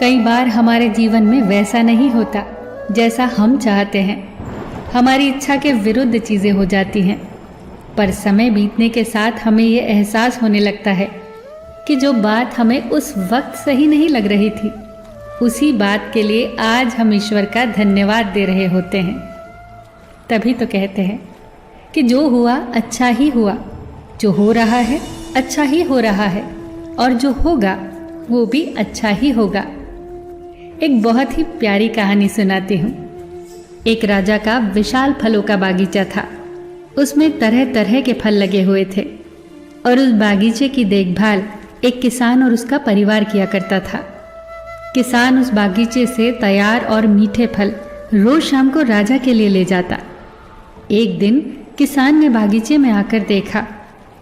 कई बार हमारे जीवन में वैसा नहीं होता जैसा हम चाहते हैं। हमारी इच्छा के विरुद्ध चीज़ें हो जाती हैं, पर समय बीतने के साथ हमें ये एहसास होने लगता है कि जो बात हमें उस वक्त सही नहीं लग रही थी, उसी बात के लिए आज हम ईश्वर का धन्यवाद दे रहे होते हैं। तभी तो कहते हैं कि जो हुआ अच्छा ही हुआ, जो हो रहा है अच्छा ही हो रहा है, और जो होगा वो भी अच्छा ही होगा। एक बहुत ही प्यारी कहानी सुनाती हूँ। एक राजा का विशाल फलों का बागीचा था। उसमें तरह तरह के फल लगे हुए थे और उस बागीचे की देखभाल एक किसान और उसका परिवार किया करता था। किसान उस बागीचे से तैयार और मीठे फल रोज शाम को राजा के लिए ले जाता। एक दिन किसान ने बागीचे में आकर देखा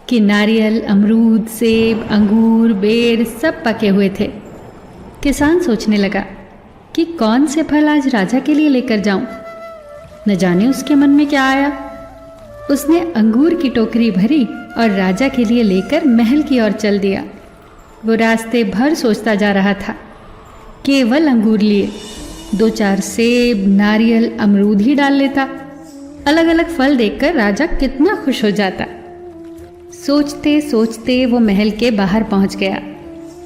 कि नारियल, अमरूद, सेब, अंगूर, बेर सब पके हुए थे। किसान सोचने लगा कि कौन से फल आज राजा के लिए लेकर जाऊं। न जाने उसके मन में क्या आया। उसने अंगूर की टोकरी भरी और राजा के लिए लेकर महल की ओर चल दिया। वो रास्ते भर सोचता जा रहा था। केवल अंगूर लिए 2-4 सेब, नारियल, अमरूद ही डाल लेता। अलग अलग फल देखकर राजा कितना खुश हो जाता। सोचते सोचते वो महल के बाहर पहुंच गया।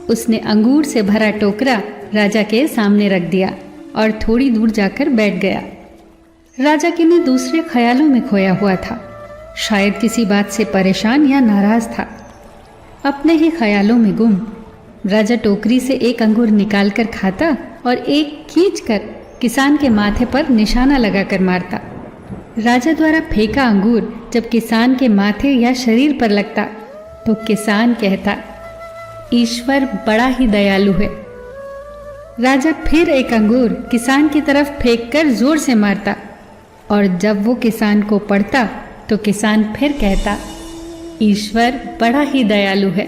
उसने अंगूर से भरा टोकरा राजा के सामने रख दिया और थोड़ी दूर जाकर बैठ गया। राजा किन्हीं दूसरे ख्यालों में खोया हुआ था। शायद किसी बात से परेशान या नाराज था। अपने ही ख्यालों में गुम राजा टोकरी से एक अंगूर निकालकर खाता और एक खींचकर किसान के माथे पर निशाना लगाकर मारता। राजा द्वारा फेंका अंगूर जब किसान के माथे या शरीर पर लगता तो किसान कहता, ईश्वर बड़ा ही दयालु है। राजा फिर एक अंगूर किसान की तरफ फेंककर जोर से मारता और जब वो किसान को पड़ता तो किसान फिर कहता, ईश्वर बड़ा ही दयालु है।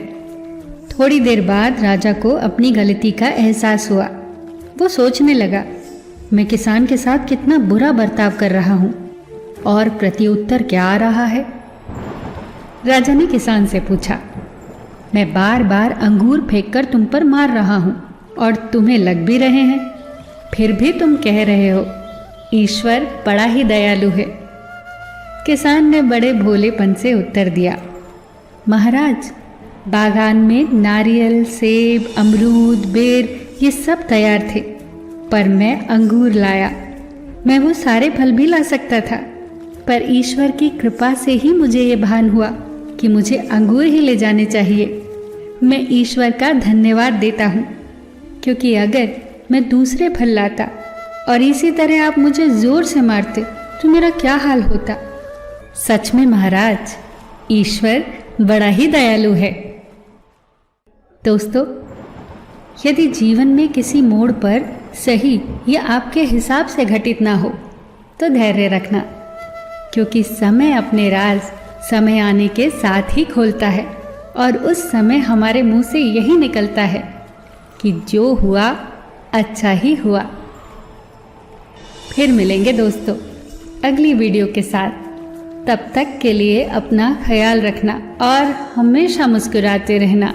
थोड़ी देर बाद राजा को अपनी गलती का एहसास हुआ। वो सोचने लगा, मैं किसान के साथ कितना बुरा बर्ताव कर रहा हूँ और प्रत्युत्तर क्या आ रहा है। राजा ने किसान से पूछा, मैं बार बार अंगूर फेंककर तुम पर मार रहा हूँ और तुम्हें लग भी रहे हैं, फिर भी तुम कह रहे हो ईश्वर बड़ा ही दयालु है। किसान ने बड़े भोलेपन से उत्तर दिया, महाराज, बागान में नारियल, सेब, अमरूद, बेर ये सब तैयार थे, पर मैं अंगूर लाया। मैं वो सारे फल भी ला सकता था, पर ईश्वर की कृपा से ही मुझे ये भान हुआ कि मुझे अंगूर ही ले जाने चाहिए। मैं ईश्वर का धन्यवाद देता हूँ, क्योंकि अगर मैं दूसरे फल लाता और इसी तरह आप मुझे जोर से मारते तो मेरा क्या हाल होता। सच में महाराज, ईश्वर बड़ा ही दयालु है। दोस्तों, यदि जीवन में किसी मोड़ पर सही या आपके हिसाब से घटित ना हो तो धैर्य रखना, क्योंकि समय अपने राज समय आने के साथ ही खोलता है और उस समय हमारे मुंह से यही निकलता है कि जो हुआ अच्छा ही हुआ। फिर मिलेंगे दोस्तों अगली वीडियो के साथ। तब तक के लिए अपना ख्याल रखना और हमेशा मुस्कुराते रहना।